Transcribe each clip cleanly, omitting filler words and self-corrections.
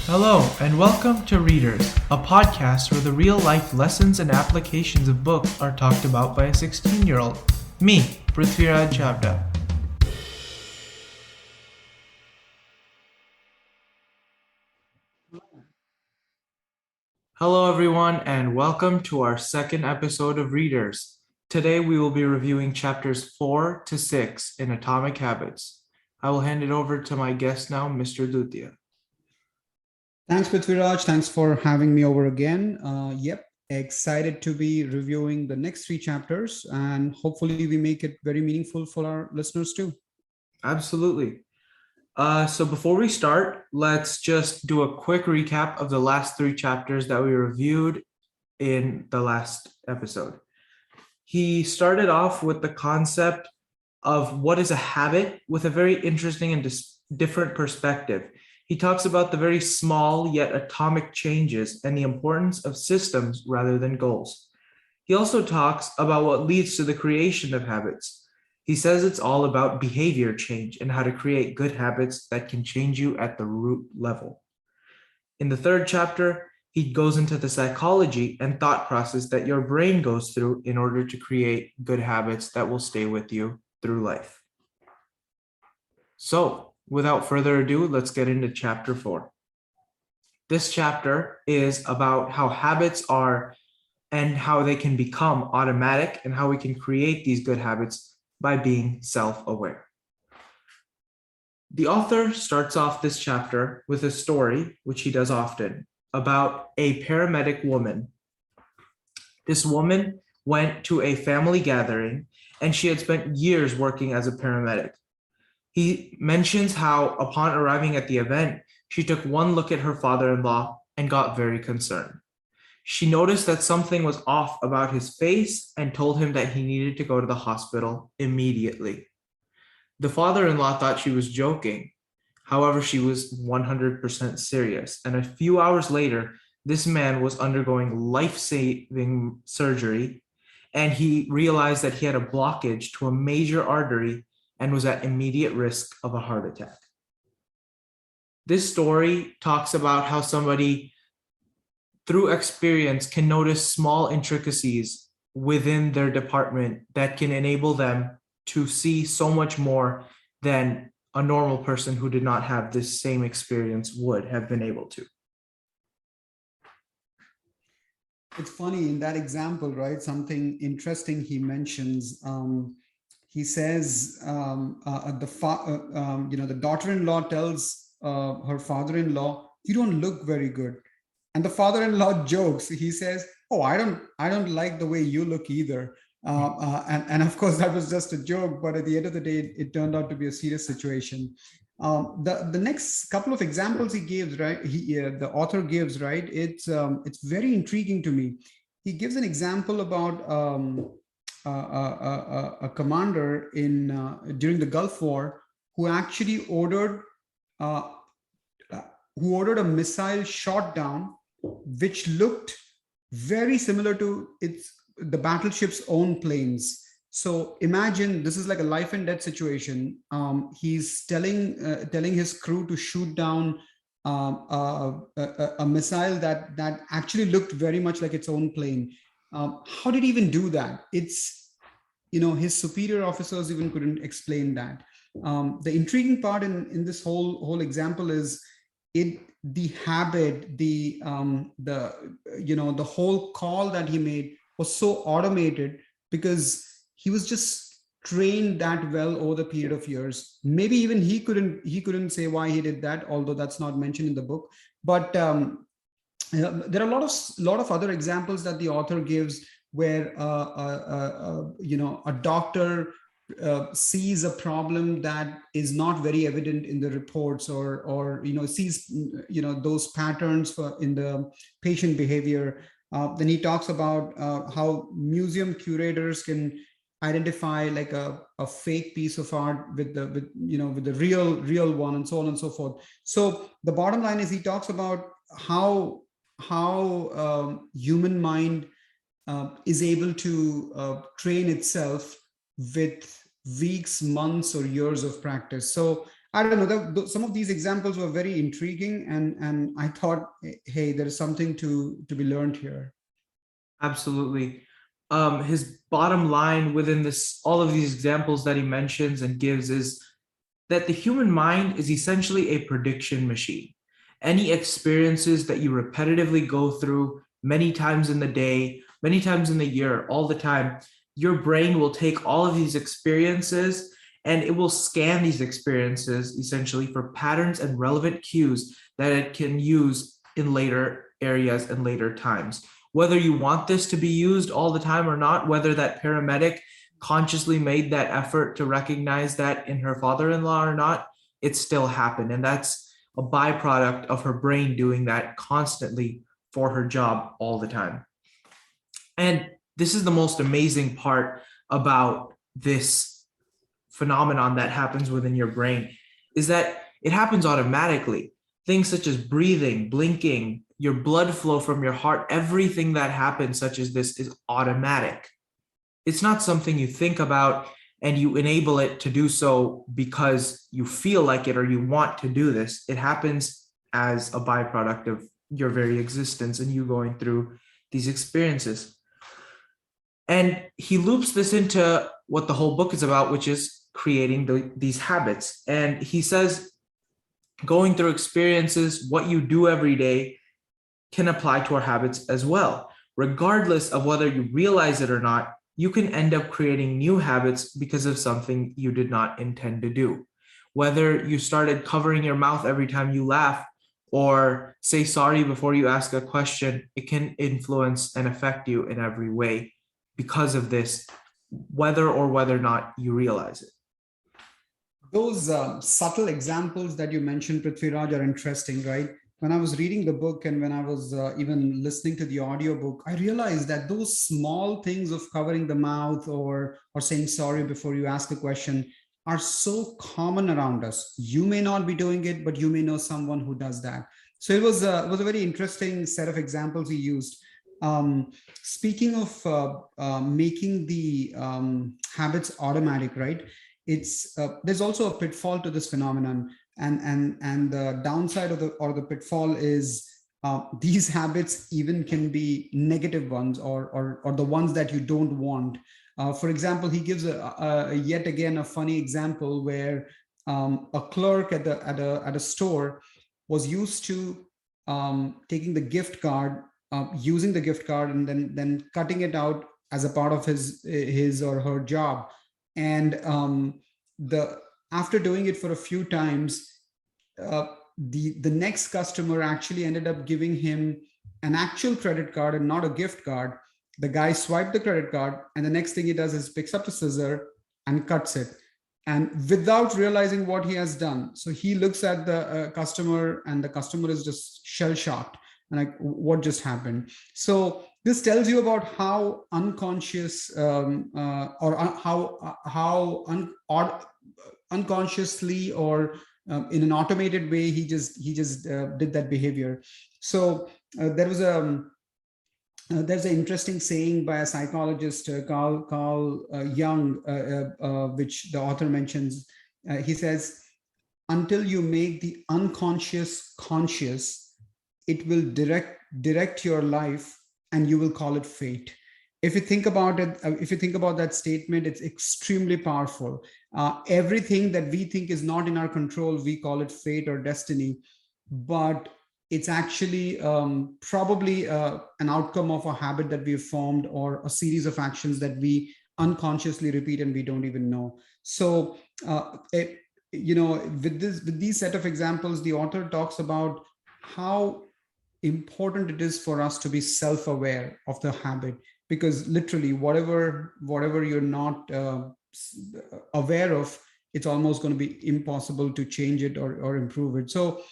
Hello, and welcome to Readerzz, a podcast where the real life lessons and applications of books are talked about by a 16-year-old. Me, Readerzz. Hello, everyone, and welcome to our second episode of Readerzz. Today, we will be reviewing chapters 4 to 6 in Atomic Habits. I will hand it over to my guest now, Mr. Dutia. Thanks, Prithviraj. Thanks for having me over again. Excited to be reviewing the next three chapters, and hopefully, we make it very meaningful for our listeners too. Absolutely. So before we start, let's just do a quick recap of the last three chapters that we reviewed in the last episode. He started off with the concept of what is a habit with a very interesting and different perspective. He talks about the very small yet atomic changes and the importance of systems rather than goals. He also talks about what leads to the creation of habits. He says it's all about behavior change and how to create good habits that can change you at the root level. In the third chapter, he goes into the psychology and thought process that your brain goes through in order to create good habits that will stay with you through life. So, without further ado, let's get into chapter 4. This chapter is about how habits are and how they can become automatic and how we can create these good habits by being self-aware. The author starts off this chapter with a story, which he does often, about a paramedic woman. This woman went to a family gathering and she had spent years working as a paramedic. He mentions how upon arriving at the event, she took one look at her father-in-law and got very concerned. She noticed that something was off about his face and told him that he needed to go to the hospital immediately. The father-in-law thought she was joking. However, she was 100% serious. And a few hours later, this man was undergoing life-saving surgery, and he realized that he had a blockage to a major artery and was at immediate risk of a heart attack. This story talks about how somebody through experience can notice small intricacies within their department that can enable them to see so much more than a normal person who did not have this same experience would have been able to. It's funny in that example, right? Something interesting he mentions. He says the daughter-in-law tells her father-in-law, "You don't look very good." And the father-in-law jokes. He says, "Oh, I don't like the way you look either." And of course, that was just a joke. But at the end of the day, it turned out to be a serious situation. The next couple of examples he gives, right? The author gives, right? It's very intriguing to me. He gives an example about a commander in during the Gulf War who actually ordered a missile shot down, which looked very similar to the battleship's own planes. So imagine this is like a life and death situation. He's telling his crew to shoot down a missile that actually looked very much like its own plane. How did he even do that? His superior officers even couldn't explain that. The intriguing part in this whole example is the habit, the whole call that he made was so automated because he was just trained that well over the period of years. Maybe even he couldn't say why he did that, although that's not mentioned in the book. But there are a lot of other examples that the author gives where a doctor sees a problem that is not very evident in the reports, or sees those patterns in the patient behavior. Then he talks about how museum curators can identify like a fake piece of art with the real one, and so on and so forth. So the bottom line is he talks about how human mind is able to train itself with weeks, months, or years of practice. So I don't know. Some of these examples were very intriguing, and I thought, hey, there is something to be learned here. Absolutely. His bottom line within this, all of these examples that he mentions and gives, is that the human mind is essentially a prediction machine. Any experiences that you repetitively go through many times in the day, many times in the year, all the time, your brain will take all of these experiences and it will scan these experiences essentially for patterns and relevant cues that it can use in later areas and later times. Whether you want this to be used all the time or not, whether that paramedic consciously made that effort to recognize that in her father-in-law or not, it still happened. And that's a byproduct of her brain doing that constantly for her job all the time. And this is the most amazing part about this phenomenon that happens within your brain, is that it happens automatically. Things such as breathing, blinking, your blood flow from your heart, everything that happens such as this is automatic. It's not something you think about and you enable it to do so because you feel like it or you want to do this. It happens as a byproduct of your very existence and you going through these experiences. And he loops this into what the whole book is about, which is creating these habits. And he says, going through experiences, what you do every day can apply to our habits as well. Regardless of whether you realize it or not, you can end up creating new habits because of something you did not intend to do. Whether you started covering your mouth every time you laugh or say sorry before you ask a question, it can influence and affect you in every way because of this, whether or not you realize it. Those subtle examples that you mentioned, Prithviraj, are interesting, right? When I was reading the book and when I was even listening to the audiobook, I realized that those small things of covering the mouth or saying sorry before you ask a question are so common around us. You may not be doing it, but you may know someone who does that. So it was a very interesting set of examples he used. Speaking of making the habits automatic, right? It's there's also a pitfall to this phenomenon, and the downside of the pitfall is these habits even can be negative ones or the ones that you don't want. For example, he gives a yet again a funny example where a clerk at a store was used to taking the gift card, using the gift card, and then cutting it out as a part of his or her job. And the after doing it for a few times, the next customer actually ended up giving him an actual credit card and not a gift card. The guy swiped the credit card, and the next thing he does is picks up the scissor and cuts it, and without realizing what he has done. So he looks at the customer, and the customer is just shell shocked and like, what just happened? So this tells you about how unconscious or unconsciously or in an automated way he just did that behavior. So there's an interesting saying by a psychologist, Carl Jung, which the author mentions. He says, until you make the unconscious conscious, it will direct your life, and you will call it fate. If you think about it, if you think about that statement, it's extremely powerful. Everything that we think is not in our control, we call it fate or destiny, but it's actually probably an outcome of a habit that we've formed or a series of actions that we unconsciously repeat and we don't even know. So, with these set of examples, the author talks about how important it is for us to be self-aware of the habit, because literally whatever you're not aware of, it's almost going to be impossible to change it or improve it. So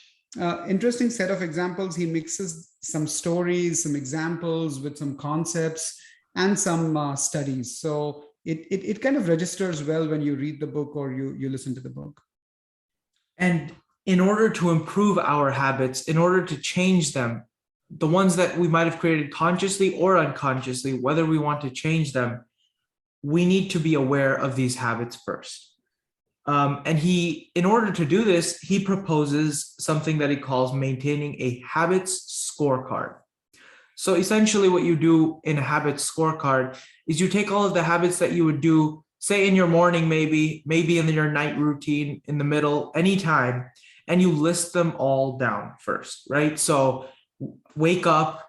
interesting set of examples. He mixes some stories, some examples with some concepts and some studies. So it kind of registers well when you read the book or you listen to the book. And in order to improve our habits, in order to change them, the ones that we might have created consciously or unconsciously, whether we want to change them, we need to be aware of these habits first. And in order to do this, he proposes something that he calls maintaining a habits scorecard. So essentially what you do in a habits scorecard is you take all of the habits that you would do, say in your morning, maybe in your night routine, in the middle, anytime, and you list them all down first, right? So wake up,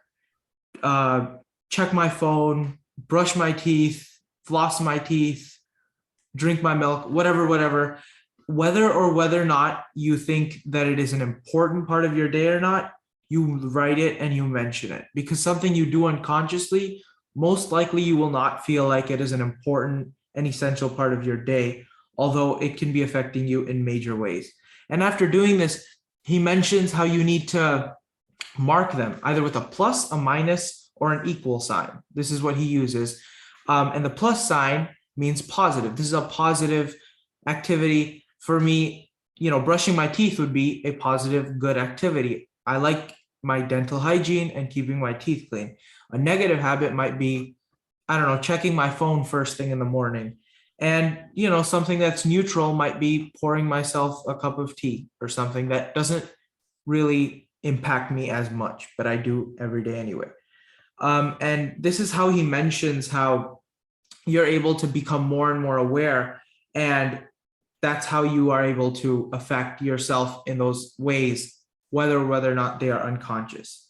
uh, check my phone, brush my teeth, floss my teeth, drink my milk, whatever, whether or not you think that it is an important part of your day or not, you write it and you mention it, because something you do unconsciously, most likely you will not feel like it is an important and essential part of your day, although it can be affecting you in major ways. And after doing this, he mentions how you need to mark them either with a plus, a minus, or an equal sign. This is what he uses. And the plus sign means positive. This is a positive activity. For me, brushing my teeth would be a positive, good activity. I like my dental hygiene and keeping my teeth clean. A negative habit might be, I don't know, checking my phone first thing in the morning. And, something that's neutral might be pouring myself a cup of tea or something that doesn't really impact me as much, but I do every day anyway. And this is how he mentions how you're able to become more and more aware. And that's how you are able to affect yourself in those ways, whether or not they are unconscious.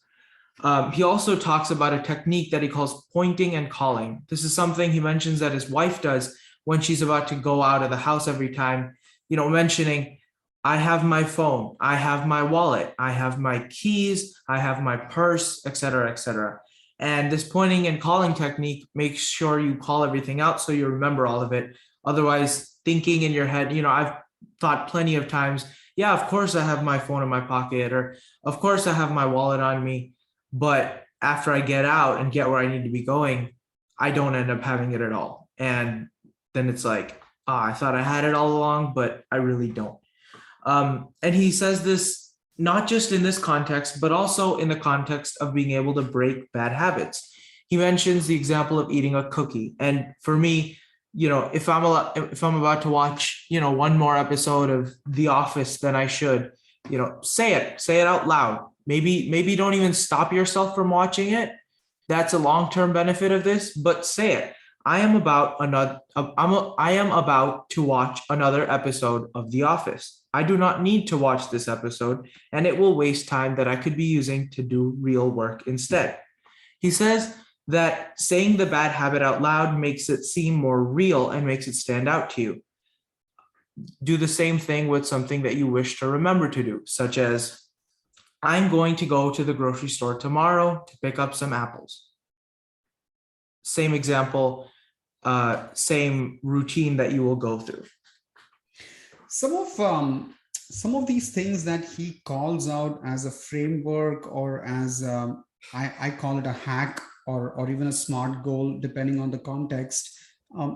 He also talks about a technique that he calls pointing and calling. This is something he mentions that his wife does when she's about to go out of the house every time, mentioning, I have my phone, I have my wallet, I have my keys, I have my purse, etc., etc. And this pointing and calling technique makes sure you call everything out so you remember all of it. Otherwise, thinking in your head, I've thought plenty of times, yeah, of course I have my phone in my pocket, or of course I have my wallet on me. But after I get out and get where I need to be going, I don't end up having it at all. And then it's like, I thought I had it all along, but I really don't. And he says this not just in this context, but also in the context of being able to break bad habits. He mentions the example of eating a cookie. And for me, if I'm about to watch, one more episode of The Office than I should, say it out loud. Maybe don't even stop yourself from watching it. That's a long-term benefit of this, but say it. I am about to watch another episode of The Office. I do not need to watch this episode, and it will waste time that I could be using to do real work instead. He says that saying the bad habit out loud makes it seem more real and makes it stand out to you. Do the same thing with something that you wish to remember to do, such as, I'm going to go to the grocery store tomorrow to pick up some apples. Same example, same routine that you will go through. Some of these things that he calls out as a framework, or as I call it a hack, or even a smart goal, depending on the context.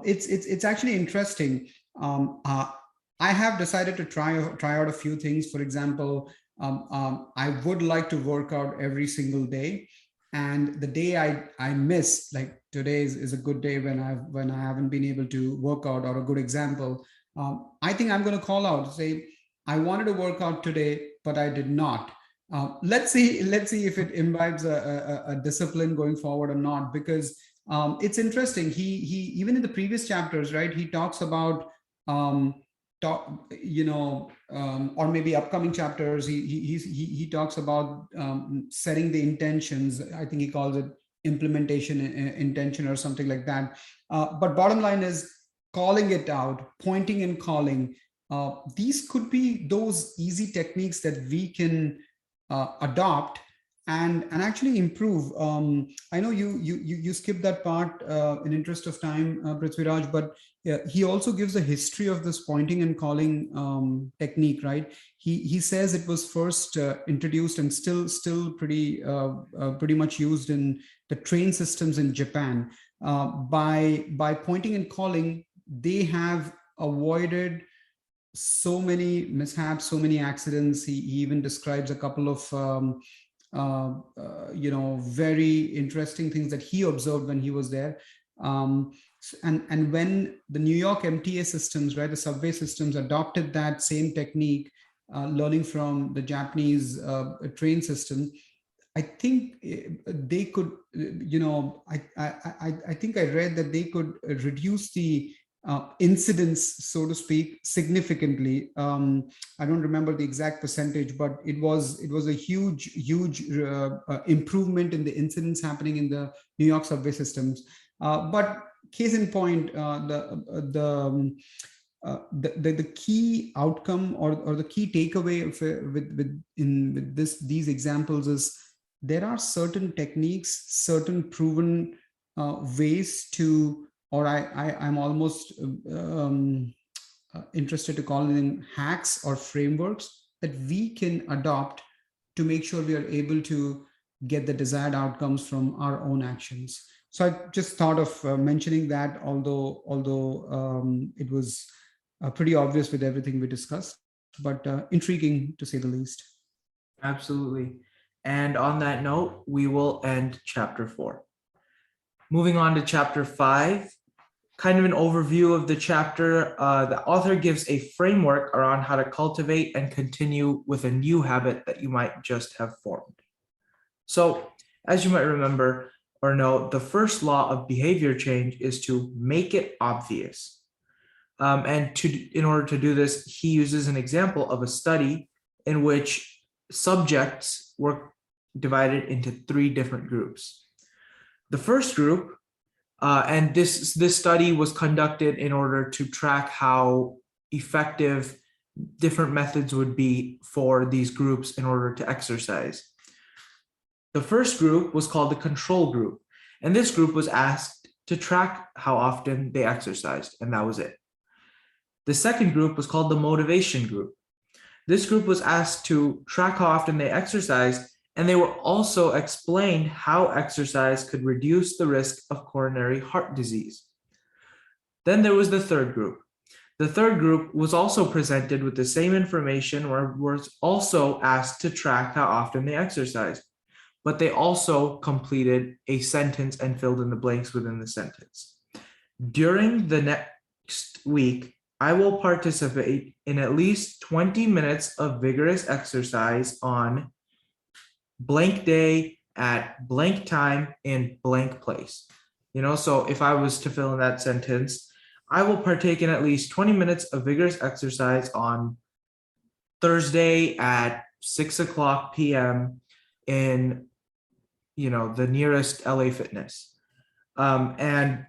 It's actually interesting. I have decided to try out a few things. For example, I would like to work out every single day, and the day I miss, like today is a good day when I haven't been able to work out, or a good example. I think I'm going to call out, say, I wanted to work out today, but I did not. Let's see if it imbibes a discipline going forward or not, because it's interesting. He even in the previous chapters, right? He talks about or maybe upcoming chapters. He talks about setting the intentions. I think he calls it implementation intention or something like that. But bottom line is calling it out, pointing and calling. These could be those easy techniques that we can adopt and actually improve. I know you skipped that part in interest of time, Prithviraj, but he also gives a history of this pointing and calling technique, right? He says it was first introduced and still pretty much used in the train systems in Japan. By pointing and calling, they have avoided so many mishaps, so many accidents. He even describes a couple of very interesting things that he observed when he was there. And when the New York MTA systems, right, the subway systems adopted that same technique, learning from the Japanese train system, I think they could, I think I read that they could reduce the incidence, so to speak, significantly. I don't remember the exact percentage, but it was a huge improvement in the incidents happening in the New York subway systems. But case in point, the key outcome, or the key takeaway of, with these examples is there are certain techniques, certain proven ways to, or I'm almost interested to call them hacks or frameworks that we can adopt to make sure we are able to get the desired outcomes from our own actions. So I just thought of mentioning that, although it was pretty obvious with everything we discussed, but intriguing to say the least. Absolutely. And on that note, we will end chapter 4. Moving on to chapter 5, kind of an overview of the chapter. The author gives a framework around how to cultivate and continue with a new habit that you might just have formed. So, as you might remember or know, the first law of behavior change is to make it obvious. In order to do this, he uses an example of a study in which subjects were divided into 3 different groups. The first group, and this study was conducted in order to track how effective different methods would be for these groups in order to exercise. The first group was called the control group, and this group was asked to track how often they exercised, and that was it. The second group was called the motivation group. This group was asked to track how often they exercised, and they were also explained how exercise could reduce the risk of coronary heart disease. Then there was the third group. The third group was also presented with the same information, or was also asked to track how often they exercised, but they also completed a sentence and filled in the blanks within the sentence. During the next week, I will participate in at least 20 minutes of vigorous exercise on blank day at blank time in blank place. So if I was to fill in that sentence, I will partake in at least 20 minutes of vigorous exercise on Thursday at 6:00 p.m. in, the nearest LA Fitness. And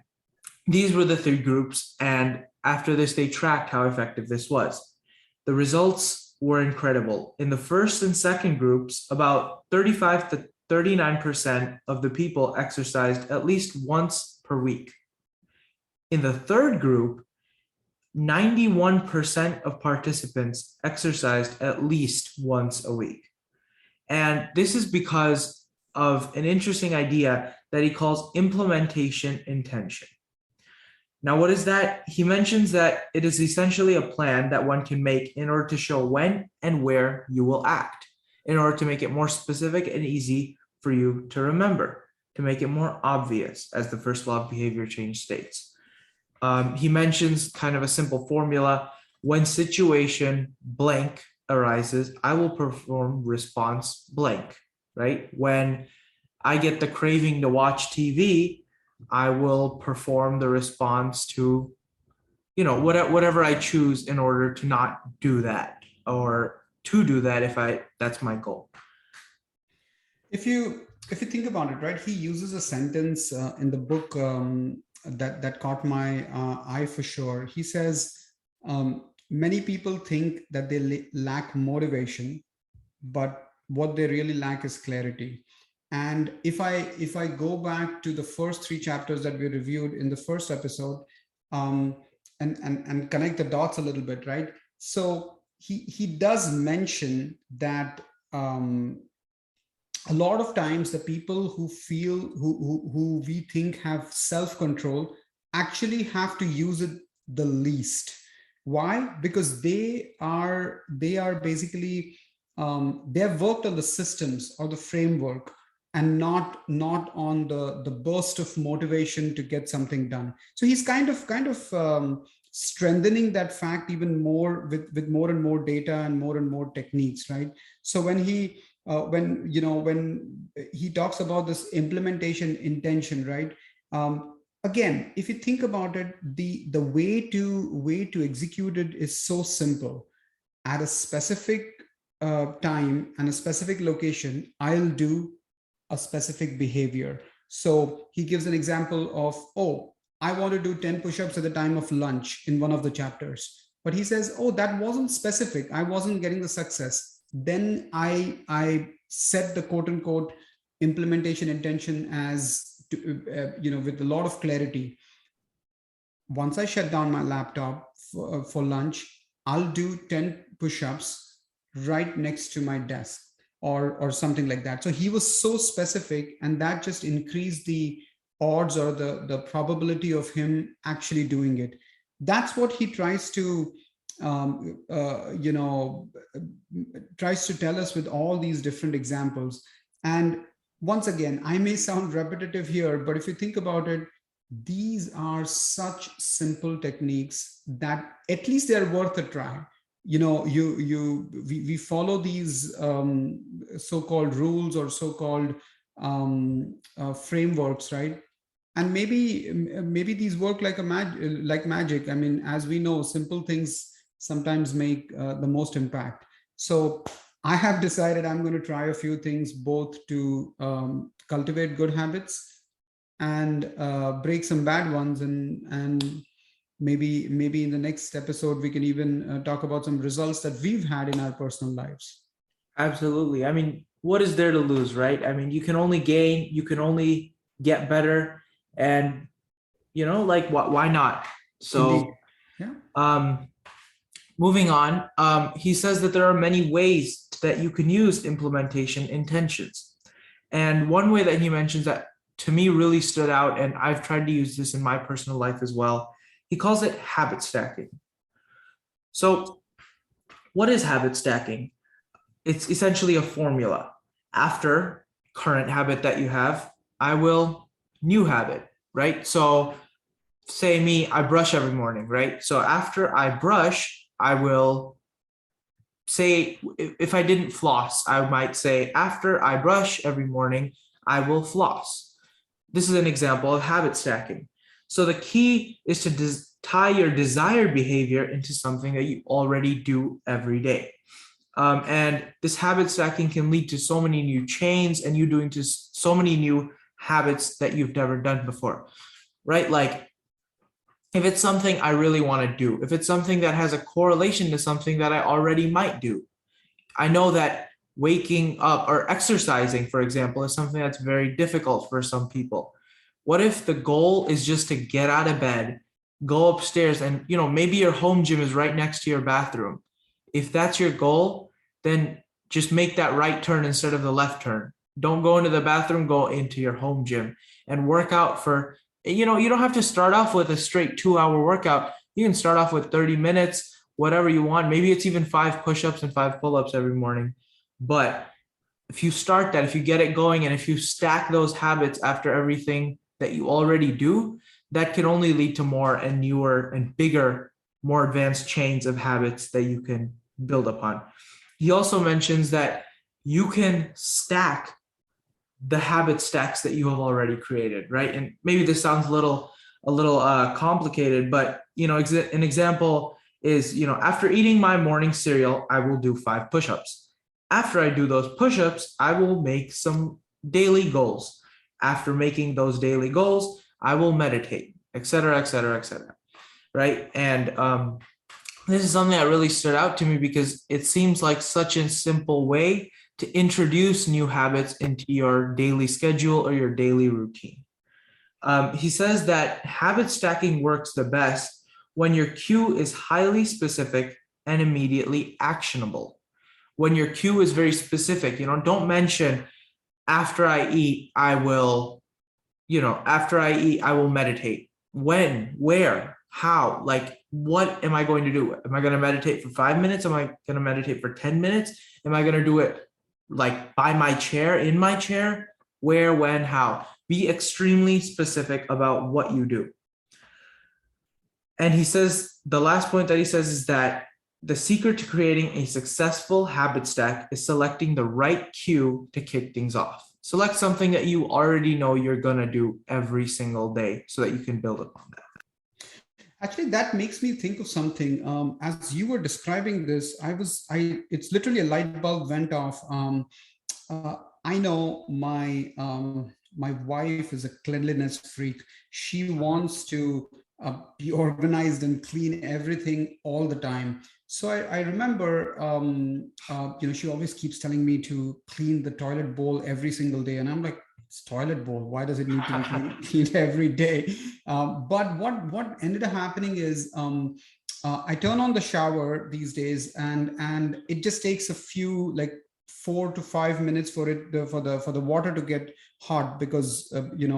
these were the 3 groups. And after this, they tracked how effective this was. The results were incredible. In the first and second groups, about 35 to 39% of the people exercised at least once per week. In the third group, 91% of participants exercised at least once a week. And this is because of an interesting idea that he calls implementation intention. Now, what is that? He mentions that it is essentially a plan that one can make in order to show when and where you will act, in order to make it more specific and easy for you to remember, to make it more obvious, as the first law of behavior change states. He mentions kind of a simple formula. When situation blank arises, I will perform response blank, right? When I get the craving to watch TV, I will perform the response to, whatever I choose in order to not do that, or to do that if that's my goal. If you think about it, right, he uses a sentence in the book that caught my eye for sure. He says, many people think that they lack motivation, but what they really lack is clarity. And if I go back to the first 3 chapters that we reviewed in the first episode, and connect the dots a little bit, right? So he does mention that a lot of times the people who we think have self-control actually have to use it the least. Why? Because they are basically they have worked on the systems or the framework and not on the burst of motivation to get something done. So he's kind of strengthening that fact even more with more and more data and more techniques, right? So when he talks about this implementation intention, right? Again, if you think about it, the way to execute it is so simple. At a specific time and a specific location, I'll do a specific behavior. So he gives an example of, oh, I want to do 10 push-ups at the time of lunch in one of the chapters. But he says, oh, that wasn't specific. I wasn't getting the success. Then I set the quote unquote implementation intention as with a lot of clarity. Once I shut down my laptop for lunch, I'll do 10 push-ups right next to my desk or something like that. So he was so specific, and that just increased the odds or the probability of him actually doing it. That's what he tries to um, uh, you know tries to tell us with all these different examples. And once again, I may sound repetitive here, but if you think about it, these are such simple techniques that at least they're worth a try. We follow these so-called rules or so-called frameworks, right? And maybe these work like magic. I mean, as we know, simple things sometimes make the most impact. So I have decided I'm going to try a few things, both to cultivate good habits and break some bad ones, and maybe in the next episode we can even talk about some results that we've had in our personal lives. Absolutely. I mean, what is there to lose, right? I mean, you can only gain, you can only get better, and like why not? Indeed. So, Yeah. um, moving on, he says that there are many ways that you can use implementation intentions, and one way that he mentions that to me really stood out, and I've tried to use this in my personal life as well. He calls it habit stacking. So, what is habit stacking? It's essentially a formula. After current habit that you have, I will new habit, right? So say me, I brush every morning, right? So after I brush, I will say, if I didn't floss, I might say, after I brush every morning, I will floss. This is an example of habit stacking. So the key is to tie your desired behavior into something that you already do every day. And this habit stacking can lead to so many new chains and you doing just so many new habits that you've never done before, right? Like if it's something I really want to do, if it's something that has a correlation to something that I already might do, I know that waking up or exercising, for example, is something that's very difficult for some people. What if the goal is just to get out of bed, go upstairs, and maybe your home gym is right next to your bathroom? If that's your goal, then just make that right turn instead of the left turn. Don't go into the bathroom, go into your home gym and work out for, you don't have to start off with a straight 2-hour workout. You can start off with 30 minutes, whatever you want. Maybe it's even 5 push-ups and 5 pull-ups every morning. But if you start that, if you get it going, and if you stack those habits after everything that you already do, that can only lead to more and newer and bigger, more advanced chains of habits that you can build upon. He also mentions that you can stack the habit stacks that you have already created, right? And maybe this sounds a little complicated, but an example is, after eating my morning cereal, I will do 5 push-ups. After I do those push-ups, I will make some daily goals. After making those daily goals, I will meditate, et cetera, et cetera, et cetera, right? And this is something that really stood out to me because it seems like such a simple way to introduce new habits into your daily schedule or your daily routine. He says that habit stacking works the best when your cue is highly specific and immediately actionable. When your cue is very specific, don't mention after I eat, I will meditate. When, where, how, like, what am I going to do? Am I going to meditate for 5 minutes? Am I going to meditate for 10 minutes? Am I going to do it like by my chair, in my chair? Where, when, how. Be extremely specific about what you do. And he says, the last point that he says is that the secret to creating a successful habit stack is selecting the right cue to kick things off. Select something that you already know you're going to do every single day so that you can build upon that. Actually, that makes me think of something. As you were describing this, it's literally a light bulb went off. I know my wife is a cleanliness freak. She wants to be organized and clean everything all the time. So I remember, she always keeps telling me to clean the toilet bowl every single day, and I'm like, it's toilet bowl. Why does it need to be cleaned every day? But what ended up happening is I turn on the shower these days, and it just takes a few, like 4 to 5 minutes for it for the water to get hot, because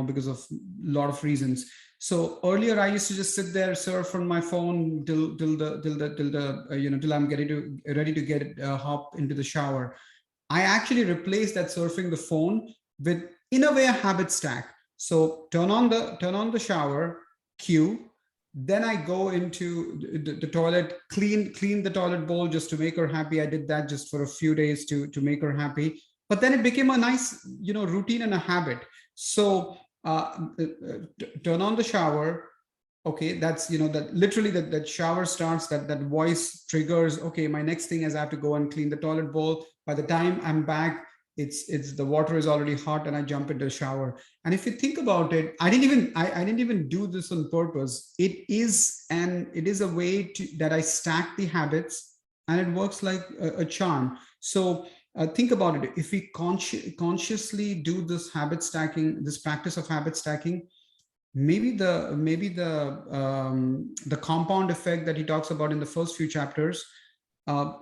because of a lot of reasons. So earlier I used to just sit there, surf on my phone till I'm ready to get hop into the shower. I actually replaced that surfing the phone with, in a way, a habit stack. So turn on the shower, cue, then I go into the toilet, clean the toilet bowl just to make her happy. I did that just for a few days to make her happy. But then it became a nice, routine and a habit. So turn on the shower. Okay, that's, that literally that shower starts, that voice triggers. Okay, my next thing is I have to go and clean the toilet bowl. By the time I'm back, it's the water is already hot, and I jump into the shower. And if you think about it, I didn't even do this on purpose. It is a way that I stack the habits, and it works like a charm. So think about it. If we consciously do this habit stacking, this practice of habit stacking, maybe the compound effect that he talks about in the first few chapters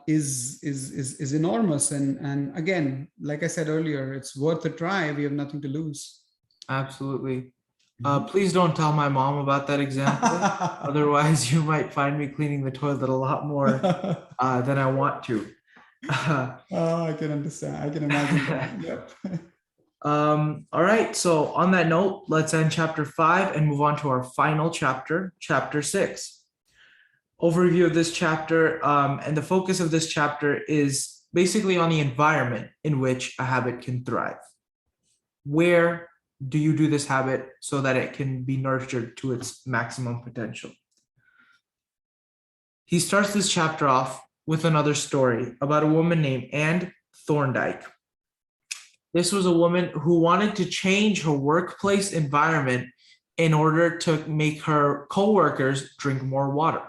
is enormous. And again, like I said earlier, it's worth a try. We have nothing to lose. Absolutely. Please don't tell my mom about that example. Otherwise, you might find me cleaning the toilet a lot more than I want to. Oh, I can understand. I can imagine that. Yep. All right. So on that note, let's end chapter 5 and move on to our final chapter, chapter 6. Overview of this chapter, and the focus of this chapter is basically on the environment in which a habit can thrive. Where do you do this habit so that it can be nurtured to its maximum potential? He starts this chapter off with another story about a woman named Anne Thorndike. This was a woman who wanted to change her workplace environment in order to make her coworkers drink more water.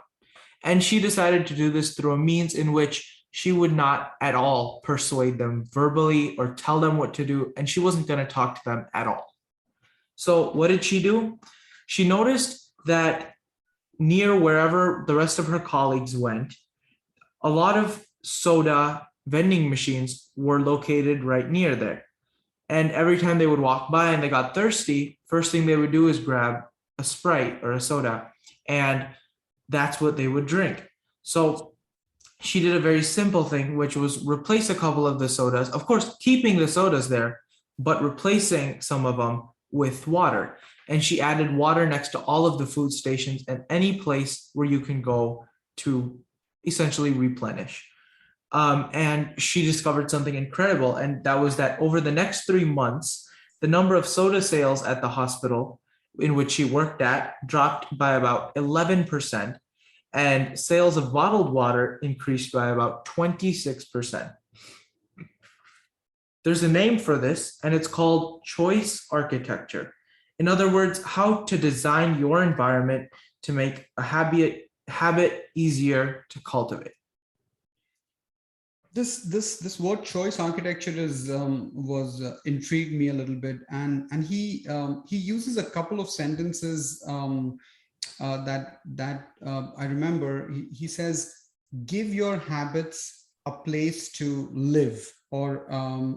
And she decided to do this through a means in which she would not at all persuade them verbally or tell them what to do, and she wasn't going to talk to them at all. So what did she do? She noticed that near wherever the rest of her colleagues went, a lot of soda vending machines were located right near there. And every time they would walk by and they got thirsty, first thing they would do is grab a Sprite or a soda, and that's what they would drink. So she did a very simple thing, which was replace a couple of the sodas, of course, keeping the sodas there, but replacing some of them with water. And she added water next to all of the food stations and any place where you can go to essentially replenish. And she discovered something incredible. And that was that over the next 3 months, the number of soda sales at the hospital in which she worked at dropped by about 11%, and sales of bottled water increased by about 26%. There's a name for this, and it's called choice architecture. In other words, how to design your environment to make a habit easier to cultivate. This word choice architecture was intrigued me a little bit, and he uses a couple of sentences that I remember. He says, give your habits a place to live, or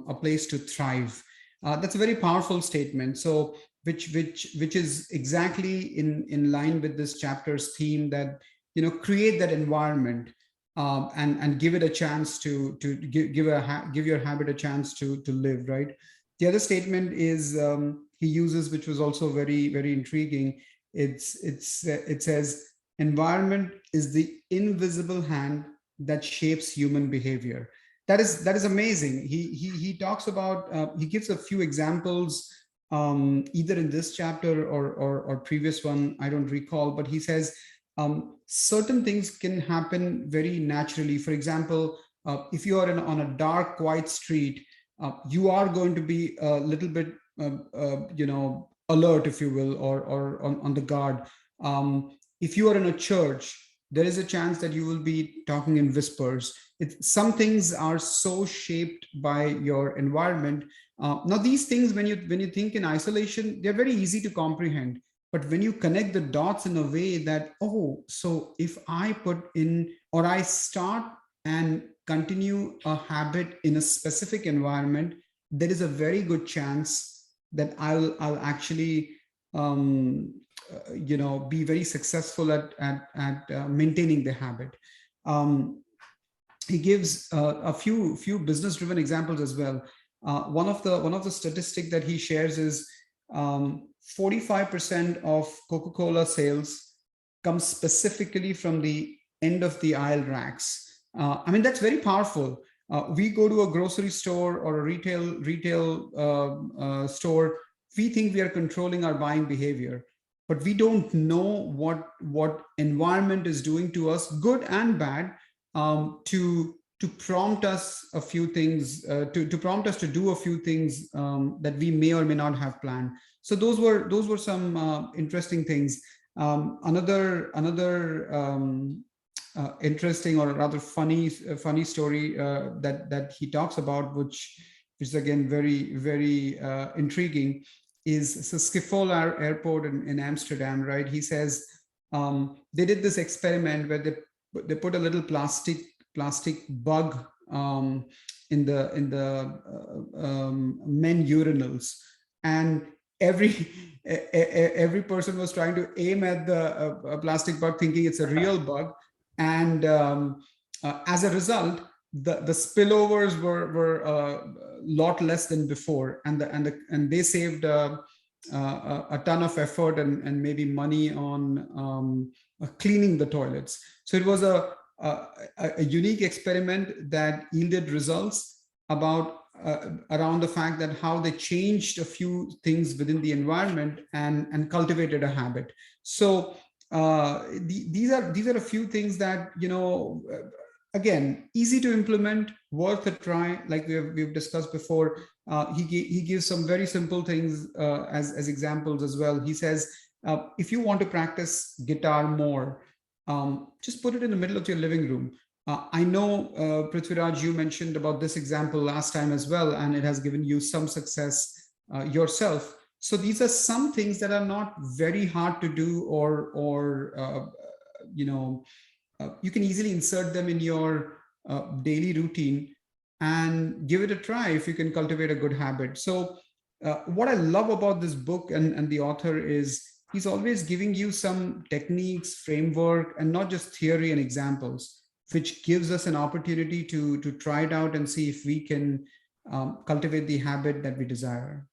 a place to thrive. That's a very powerful statement. So which is exactly in line with this chapter's theme, that create that environment, and give it a chance to give your habit a chance to live, right? The other statement is he uses, which was also very, very intriguing. It says, environment is the invisible hand that shapes human behavior. That is amazing. He talks about, he gives a few examples, either in this chapter or previous one, I don't recall, but he says certain things can happen very naturally. For example, if you are on a dark, quiet street, you are going to be a little bit, alert, if you will, or on the guard. If you are in a church, there is a chance that you will be talking in whispers. Some things are so shaped by your environment. Now, these things, when you think in isolation, they're very easy to comprehend. But when you connect the dots in a way that, oh, so if I put in, or I start and continue a habit in a specific environment, there is a very good chance that I'll actually be very successful at maintaining the habit. He gives a few business driven examples as well. One of the statistic that he shares is 45% of Coca-Cola sales come specifically from the end of the aisle racks. I mean, that's very powerful. We go to a grocery store or a retail store. We think we are controlling our buying behavior, but we don't know what environment is doing to us, good and bad, to prompt us a few things, to prompt us to do a few things that we may or may not have planned. So those were some interesting things. Another interesting, or rather funny story that he talks about, which is again very, very intriguing, is Schiphol Airport in Amsterdam, right? He says they did this experiment where they put a little plastic bug in the men urinals, and every person was trying to aim at the plastic bug, thinking it's a real bug, and as a result, the spillovers were a lot less than before, and they saved a ton of effort and maybe money on cleaning the toilets. So it was a unique experiment that yielded results about around the fact that how they changed a few things within the environment and cultivated a habit. So these are a few things that, again, easy to implement, worth a try. Like we've discussed before, he gives some very simple things as examples as well. He says, if you want to practice guitar more, just put it in the middle of your living room. I know, Prithviraj, you mentioned about this example last time as well, and it has given you some success yourself. So these are some things that are not very hard to do, or you can easily insert them in your daily routine and give it a try if you can cultivate a good habit. So what I love about this book and the author is he's always giving you some techniques, framework, and not just theory and examples, which gives us an opportunity to try it out and see if we can cultivate the habit that we desire.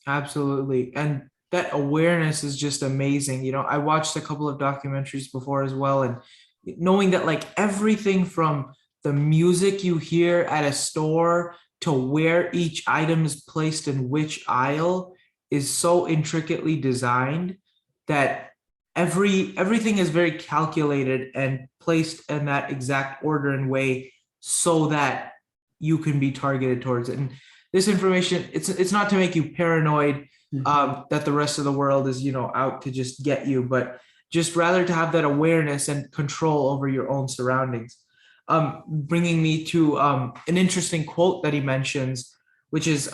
Absolutely. And that awareness is just amazing. I watched a couple of documentaries before as well, and knowing that like everything from the music you hear at a store to where each item is placed in which aisle is so intricately designed that everything is very calculated and placed in that exact order and way so that you can be targeted towards it. And this information, it's not to make you paranoid that the rest of the world is out to just get you, but just rather to have that awareness and control over your own surroundings. Bringing me to an interesting quote that he mentions, which is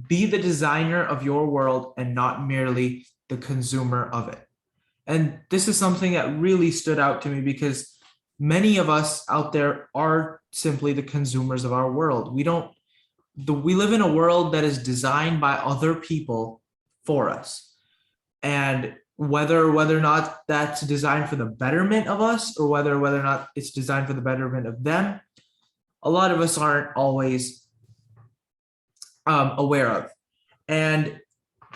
be the designer of your world and not merely the consumer of it. And this is something that really stood out to me because many of us out there are simply the consumers of our world. We live in a world that is designed by other people for us. And whether or not that's designed for the betterment of us, or whether or not it's designed for the betterment of them, a lot of us aren't always aware of. And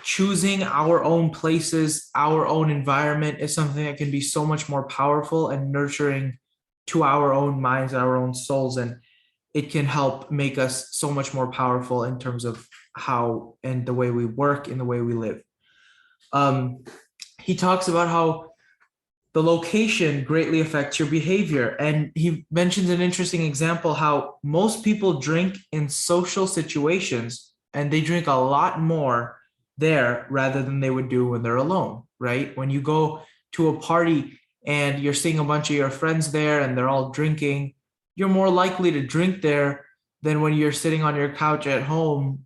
choosing our own places, our own environment is something that can be so much more powerful and nurturing to our own minds, our own souls. And it can help make us so much more powerful in terms of how and the way we work and the way we live. He talks about how the location greatly affects your behavior. And he mentions an interesting example how most people drink in social situations and they drink a lot more there rather than they would do when they're alone, right? When you go to a party and you're seeing a bunch of your friends there and they're all drinking, you're more likely to drink there than when you're sitting on your couch at home,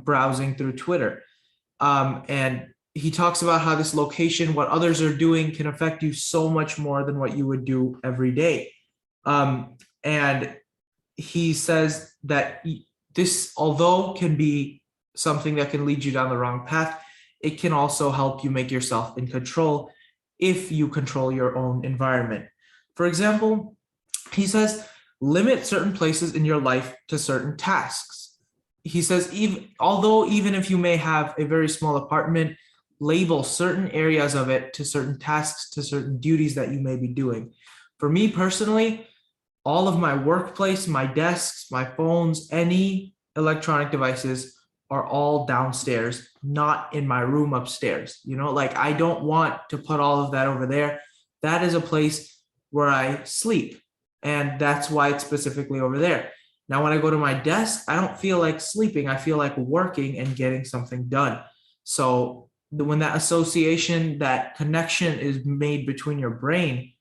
browsing through Twitter. And he talks about how this location, what others are doing, can affect you so much more than what you would do every day. And he says that this, although can be something that can lead you down the wrong path, it can also help you make yourself in control if you control your own environment. For example, he says, limit certain places in your life to certain tasks. He says, even if you may have a very small apartment, label certain areas of it to certain tasks, to certain duties that you may be doing. For me personally, all of my workplace, my desks, my phones, any electronic devices are all downstairs, not in my room upstairs. Like I don't want to put all of that over there. That is a place where I sleep. And that's why it's specifically over there. Now, when I go to my desk, I don't feel like sleeping. I feel like working and getting something done. So when that association, that connection is made between your brain,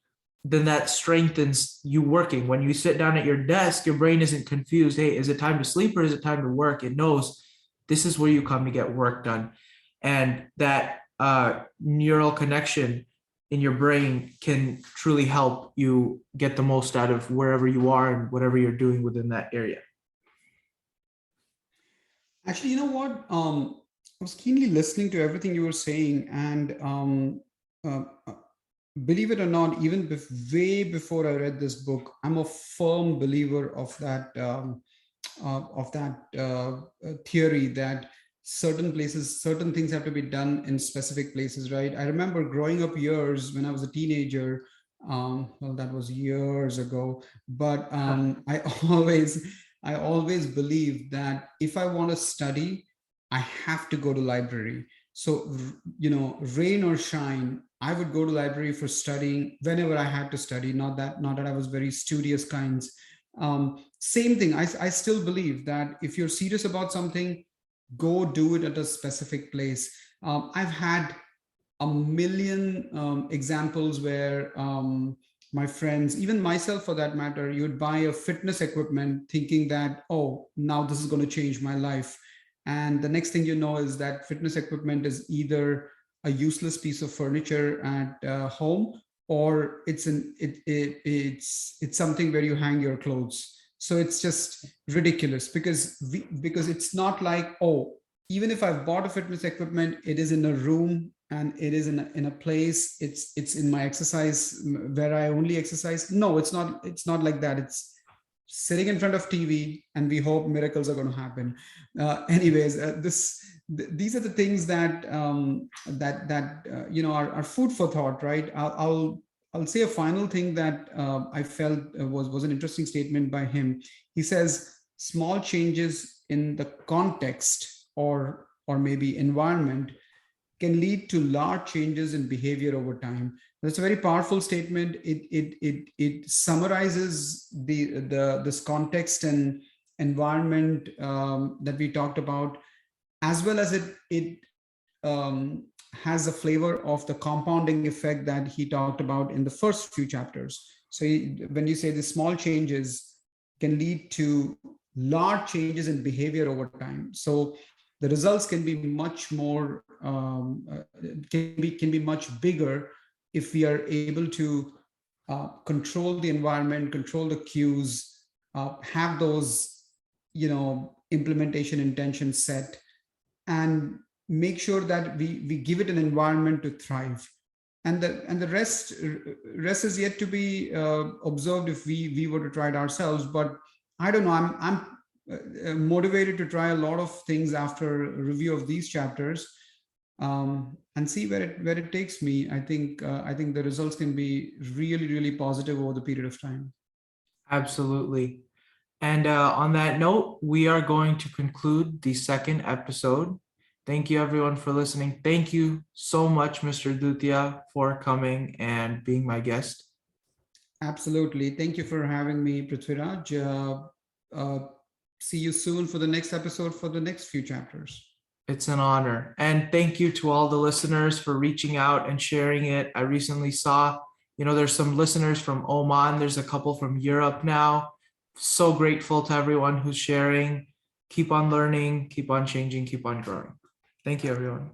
then that strengthens you working. When you sit down at your desk, your brain isn't confused. Hey, is it time to sleep or is it time to work? It knows this is where you come to get work done. And that neural connection in your brain can truly help you get the most out of wherever you are and whatever you're doing within that area. Actually, you know what? I was keenly listening to everything you were saying, and uh, uh, believe it or not, even way before I read this book, I'm a firm believer of that theory that certain places, certain things have to be done in specific places, right? I remember growing up years when I was a teenager. Well, that was years ago, but I always believed that if I want to study, I have to go to library. So, rain or shine, I would go to library for studying whenever I had to study. Not that I was very studious kinds. Same thing. I still believe that if you're serious about something, go do it at a specific place. I've had a million examples where my friends, even myself for that matter, you'd buy a fitness equipment thinking that, oh, now this is going to change my life. And the next thing you know is that fitness equipment is either a useless piece of furniture at home, or it's something where you hang your clothes. So it's just ridiculous because it's not like, oh, even if I've bought a fitness equipment, it is in a room and it is in a place. It's in my exercise where I only exercise. No, it's not like that. It's sitting in front of TV and we hope miracles are going to happen. Anyways, these are the things that are food for thought, right? I'll say a final thing that I felt was an interesting statement by him. He says small changes in the context or maybe environment can lead to large changes in behavior over time. That's a very powerful statement. It summarizes this context and environment that we talked about, as well as has a flavor of the compounding effect that he talked about in the first few chapters. So when you say the small changes can lead to large changes in behavior over time, so the results can be much more can be much bigger if we are able to control the environment, control the cues, have those implementation intentions set, and make sure that we give it an environment to thrive. And the rest is yet to be observed if we were to try it ourselves. But I don't know, motivated to try a lot of things after a review of these chapters, and see where it takes me. I think the results can be really, really positive over the period of time. Absolutely. And on that note, we are going to conclude the second episode. Thank you, everyone, for listening. Thank you so much, Mr. Dutia, for coming and being my guest. Absolutely. Thank you for having me, Prithviraj. See you soon for the next episode for the next few chapters. It's an honor. And thank you to all the listeners for reaching out and sharing it. I recently saw, there's some listeners from Oman, there's a couple from Europe now. So grateful to everyone who's sharing. Keep on learning, keep on changing, keep on growing. Thank you, everyone.